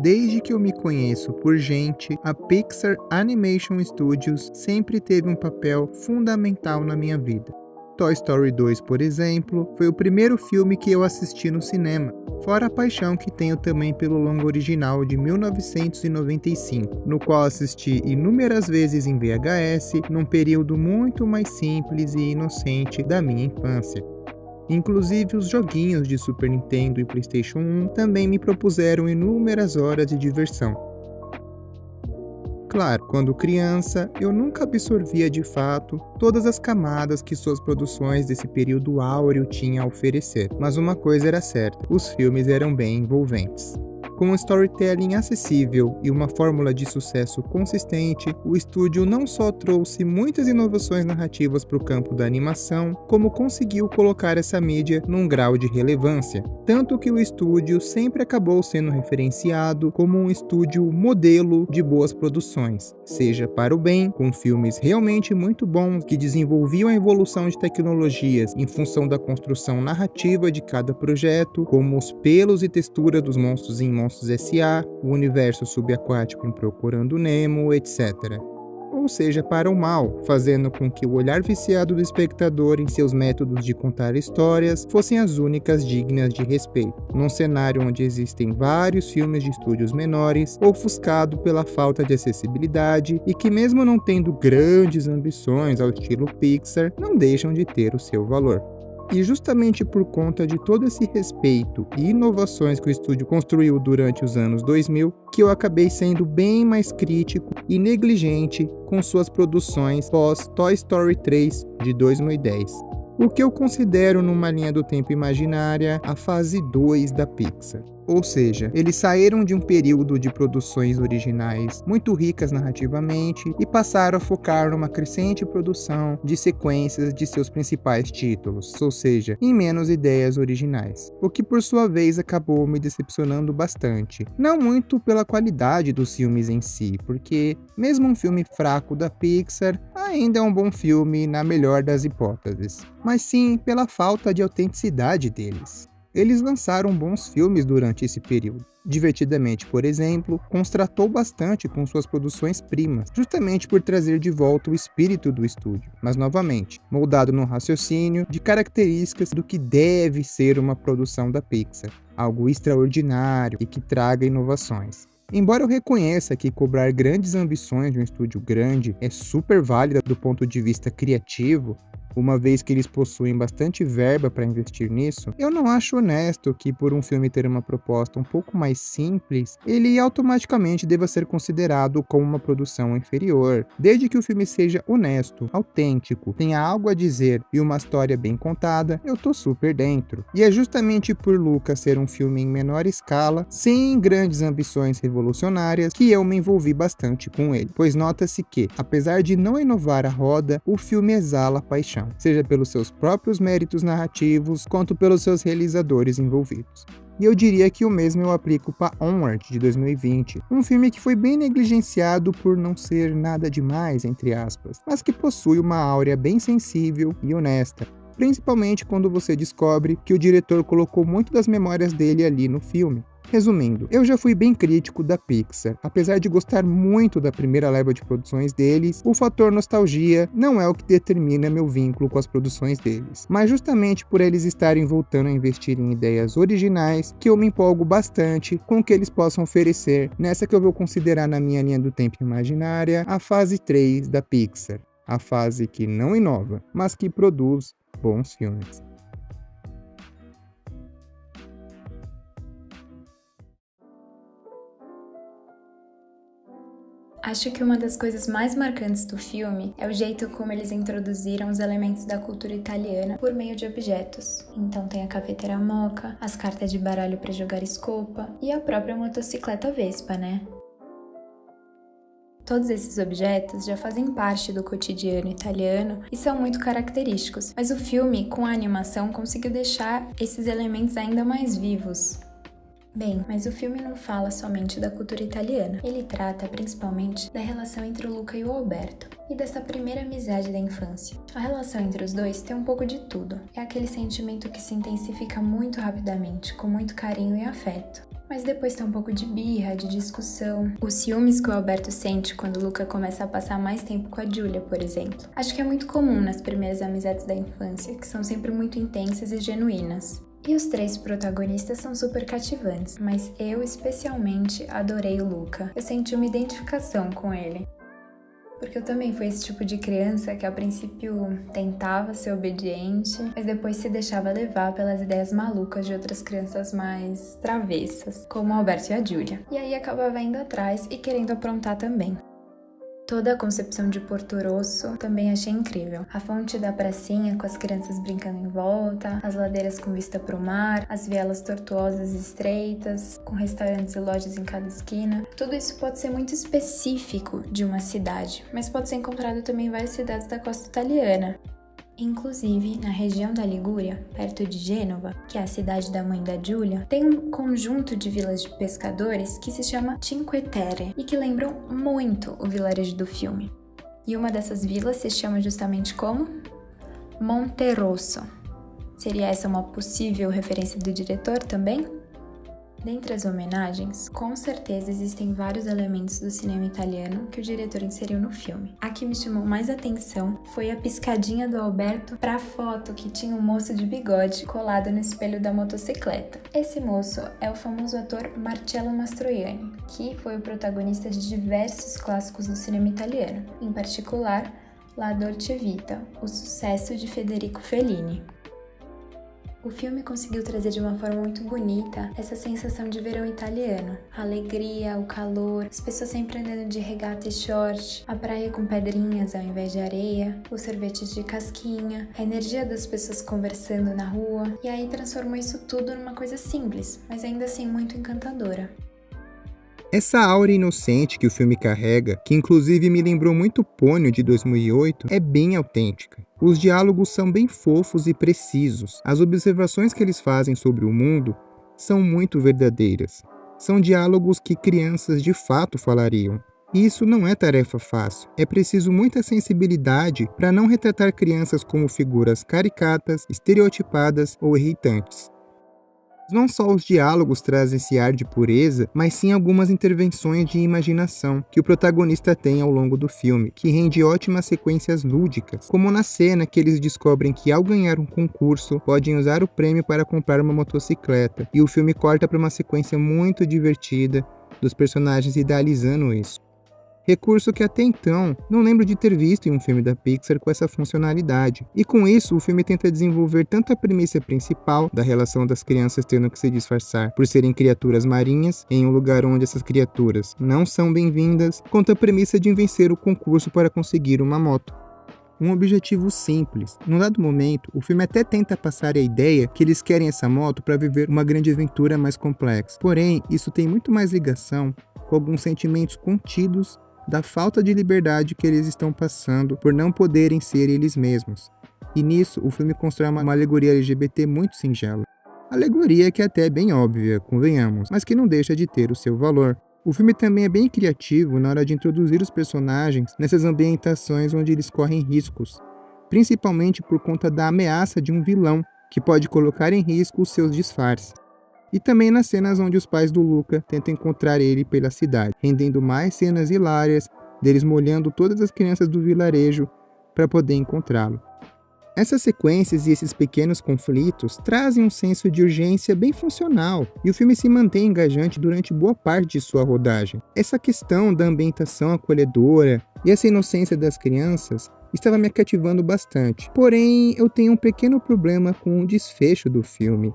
Desde que eu me conheço por gente, a Pixar Animation Studios sempre teve um papel fundamental na minha vida. Toy Story 2, por exemplo, foi o primeiro filme que eu assisti no cinema, fora a paixão que tenho também pelo longa original de 1995, no qual assisti inúmeras vezes em VHS, num período muito mais simples e inocente da minha infância. Inclusive, os joguinhos de Super Nintendo e PlayStation 1 também me propuseram inúmeras horas de diversão. Claro, quando criança, eu nunca absorvia de fato todas as camadas que suas produções desse período áureo tinham a oferecer, mas uma coisa era certa: os filmes eram bem envolventes. Com um storytelling acessível e uma fórmula de sucesso consistente, o estúdio não só trouxe muitas inovações narrativas para o campo da animação, como conseguiu colocar essa mídia num grau de relevância. Tanto que o estúdio sempre acabou sendo referenciado como um estúdio modelo de boas produções, seja para o bem, com filmes realmente muito bons que desenvolviam a evolução de tecnologias em função da construção narrativa de cada projeto, como os pelos e textura dos monstros em Monstros S.A., o universo subaquático em Procurando Nemo, etc. Ou seja, para o mal, fazendo com que o olhar viciado do espectador em seus métodos de contar histórias fossem as únicas dignas de respeito, num cenário onde existem vários filmes de estúdios menores, ofuscado pela falta de acessibilidade e que, mesmo não tendo grandes ambições ao estilo Pixar, não deixam de ter o seu valor. E justamente por conta de todo esse respeito e inovações que o estúdio construiu durante os anos 2000, que eu acabei sendo bem mais crítico e negligente com suas produções pós Toy Story 3 de 2010. O que eu considero, numa linha do tempo imaginária, a fase 2 da Pixar. Ou seja, eles saíram de um período de produções originais muito ricas narrativamente e passaram a focar numa crescente produção de sequências de seus principais títulos, ou seja, em menos ideias originais. O que por sua vez acabou me decepcionando bastante. Não muito pela qualidade dos filmes em si, porque mesmo um filme fraco da Pixar ainda é um bom filme na melhor das hipóteses, mas sim pela falta de autenticidade deles. Eles lançaram bons filmes durante esse período. Divertidamente, por exemplo, contrastou bastante com suas produções primas, justamente por trazer de volta o espírito do estúdio, mas novamente, moldado no raciocínio de características do que deve ser uma produção da Pixar, algo extraordinário e que traga inovações. Embora eu reconheça que cobrar grandes ambições de um estúdio grande é super válida do ponto de vista criativo, uma vez que eles possuem bastante verba para investir nisso, eu não acho honesto que, por um filme ter uma proposta um pouco mais simples, ele automaticamente deva ser considerado como uma produção inferior. Desde que o filme seja honesto, autêntico, tenha algo a dizer e uma história bem contada, eu tô super dentro. E é justamente por Luca ser um filme em menor escala, sem grandes ambições revolucionárias, que eu me envolvi bastante com ele. Pois nota-se que, apesar de não inovar a roda, o filme exala paixão, seja pelos seus próprios méritos narrativos, quanto pelos seus realizadores envolvidos. E eu diria que o mesmo eu aplico para Onward, de 2020, um filme que foi bem negligenciado por não ser nada demais, entre aspas, mas que possui uma áurea bem sensível e honesta, principalmente quando você descobre que o diretor colocou muito das memórias dele ali no filme. Resumindo, eu já fui bem crítico da Pixar. Apesar de gostar muito da primeira leva de produções deles, o fator nostalgia não é o que determina meu vínculo com as produções deles. Mas justamente por eles estarem voltando a investir em ideias originais, que eu me empolgo bastante com o que eles possam oferecer nessa que eu vou considerar na minha linha do tempo imaginária a fase 3 da Pixar. A fase que não inova, mas que produz bons filmes. Acho que uma das coisas mais marcantes do filme é o jeito como eles introduziram os elementos da cultura italiana por meio de objetos. Então tem a cafeteira moka, as cartas de baralho para jogar escopa e a própria motocicleta Vespa, né? Todos esses objetos já fazem parte do cotidiano italiano e são muito característicos, mas o filme, com a animação, conseguiu deixar esses elementos ainda mais vivos. Bem, mas o filme não fala somente da cultura italiana. Ele trata principalmente da relação entre o Luca e o Alberto, e dessa primeira amizade da infância. A relação entre os dois tem um pouco de tudo. É aquele sentimento que se intensifica muito rapidamente, com muito carinho e afeto. Mas depois tem um pouco de birra, de discussão. Os ciúmes que o Alberto sente quando o Luca começa a passar mais tempo com a Giulia, por exemplo. Acho que é muito comum nas primeiras amizades da infância, que são sempre muito intensas e genuínas. E os 3 protagonistas são super cativantes, mas eu especialmente adorei o Luca. Eu senti uma identificação com ele. Porque eu também fui esse tipo de criança que a princípio tentava ser obediente, mas depois se deixava levar pelas ideias malucas de outras crianças mais travessas, como o Alberto e a Giulia. E aí acabava indo atrás e querendo aprontar também. Toda a concepção de Porto Rosso também achei incrível. A fonte da pracinha com as crianças brincando em volta, as ladeiras com vista para o mar, as vielas tortuosas e estreitas, com restaurantes e lojas em cada esquina. Tudo isso pode ser muito específico de uma cidade, mas pode ser encontrado também em várias cidades da costa italiana. Inclusive, na região da Ligúria, perto de Gênova, que é a cidade da mãe da Giulia, tem um conjunto de vilas de pescadores que se chama Cinque Terre e que lembram muito o vilarejo do filme. E uma dessas vilas se chama justamente como? Monterosso. Seria essa uma possível referência do diretor também? Dentre as homenagens, com certeza existem vários elementos do cinema italiano que o diretor inseriu no filme. A que me chamou mais atenção foi a piscadinha do Alberto para a foto que tinha um moço de bigode colado no espelho da motocicleta. Esse moço é o famoso ator Marcello Mastroianni, que foi o protagonista de diversos clássicos do cinema italiano, em particular La Dolce Vita, o sucesso de Federico Fellini. O filme conseguiu trazer de uma forma muito bonita essa sensação de verão italiano. A alegria, o calor, as pessoas sempre andando de regata e short, a praia com pedrinhas ao invés de areia, os sorvetes de casquinha, a energia das pessoas conversando na rua, e aí transformou isso tudo numa coisa simples, mas ainda assim muito encantadora. Essa aura inocente que o filme carrega, que inclusive me lembrou muito Ponyo de 2008, é bem autêntica. Os diálogos são bem fofos e precisos. As observações que eles fazem sobre o mundo são muito verdadeiras. São diálogos que crianças de fato falariam. E isso não é tarefa fácil. É preciso muita sensibilidade para não retratar crianças como figuras caricatas, estereotipadas ou irritantes. Não só os diálogos trazem esse ar de pureza, mas sim algumas intervenções de imaginação que o protagonista tem ao longo do filme, que rende ótimas sequências lúdicas, como na cena que eles descobrem que ao ganhar um concurso, podem usar o prêmio para comprar uma motocicleta, e o filme corta para uma sequência muito divertida dos personagens idealizando isso. Recurso que até então não lembro de ter visto em um filme da Pixar com essa funcionalidade. E com isso, o filme tenta desenvolver tanto a premissa principal da relação das crianças tendo que se disfarçar por serem criaturas marinhas em um lugar onde essas criaturas não são bem-vindas, quanto a premissa de vencer o concurso para conseguir uma moto. Um objetivo simples. Num dado momento, o filme até tenta passar a ideia que eles querem essa moto para viver uma grande aventura mais complexa. Porém, isso tem muito mais ligação com alguns sentimentos contidos da falta de liberdade que eles estão passando por não poderem ser eles mesmos. E nisso, o filme constrói uma alegoria LGBT muito singela. Alegoria que até é bem óbvia, convenhamos, mas que não deixa de ter o seu valor. O filme também é bem criativo na hora de introduzir os personagens nessas ambientações onde eles correm riscos, principalmente por conta da ameaça de um vilão que pode colocar em risco os seus disfarces. E também nas cenas onde os pais do Luca tentam encontrar ele pela cidade, rendendo mais cenas hilárias deles molhando todas as crianças do vilarejo para poder encontrá-lo. Essas sequências e esses pequenos conflitos trazem um senso de urgência bem funcional, e o filme se mantém engajante durante boa parte de sua rodagem. Essa questão da ambientação acolhedora e essa inocência das crianças estava me cativando bastante. Porém, eu tenho um pequeno problema com o desfecho do filme.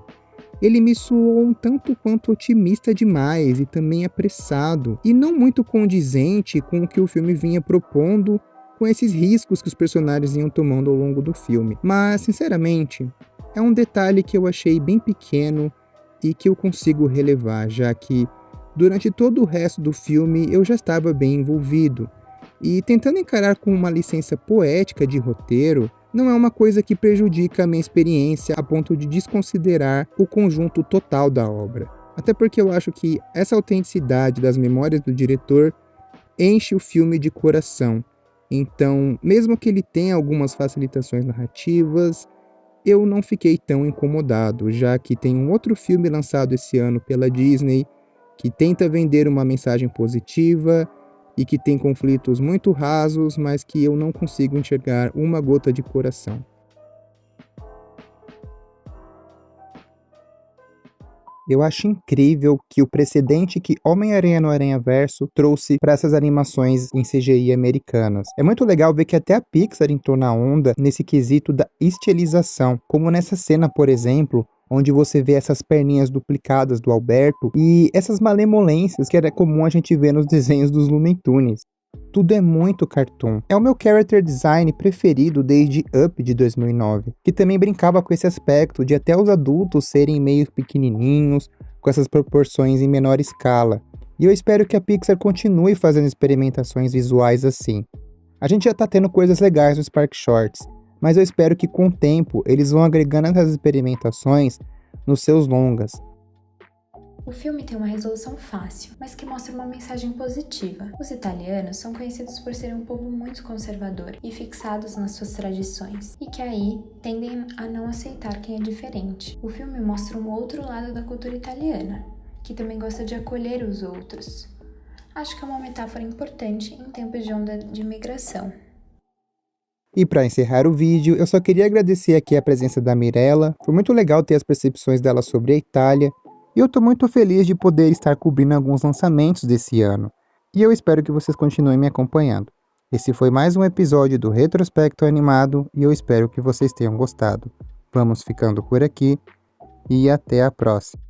Ele me soou um tanto quanto otimista demais e também apressado, e não muito condizente com o que o filme vinha propondo com esses riscos que os personagens iam tomando ao longo do filme. Mas, sinceramente, é um detalhe que eu achei bem pequeno e que eu consigo relevar, já que durante todo o resto do filme eu já estava bem envolvido. E tentando encarar com uma licença poética de roteiro, não é uma coisa que prejudica a minha experiência a ponto de desconsiderar o conjunto total da obra. Até porque eu acho que essa autenticidade das memórias do diretor enche o filme de coração. Então, mesmo que ele tenha algumas facilitações narrativas, eu não fiquei tão incomodado, já que tem um outro filme lançado esse ano pela Disney que tenta vender uma mensagem positiva e que tem conflitos muito rasos, mas que eu não consigo enxergar uma gota de coração. Eu acho incrível que o precedente que Homem-Aranha no Aranhaverso trouxe para essas animações em CGI americanas. É muito legal ver que até a Pixar entrou na onda nesse quesito da estilização, como nessa cena, por exemplo, onde você vê essas perninhas duplicadas do Alberto e essas malemolências que era comum a gente ver nos desenhos dos Looney Tunes. Tudo é muito cartoon. É o meu character design preferido desde Up de 2009, que também brincava com esse aspecto de até os adultos serem meio pequenininhos, com essas proporções em menor escala. E eu espero que a Pixar continue fazendo experimentações visuais assim. A gente já tá tendo coisas legais no Spark Shorts, mas eu espero que com o tempo eles vão agregando essas experimentações nos seus longas. O filme tem uma resolução fácil, mas que mostra uma mensagem positiva. Os italianos são conhecidos por serem um povo muito conservador e fixados nas suas tradições, e que aí tendem a não aceitar quem é diferente. O filme mostra um outro lado da cultura italiana, que também gosta de acolher os outros. Acho que é uma metáfora importante em tempos de onda de imigração. E para encerrar o vídeo, eu só queria agradecer aqui a presença da Mirella. Foi muito legal ter as percepções dela sobre a Itália. E eu estou muito feliz de poder estar cobrindo alguns lançamentos desse ano. E eu espero que vocês continuem me acompanhando. Esse foi mais um episódio do Retrospecto Animado e eu espero que vocês tenham gostado. Vamos ficando por aqui e até a próxima.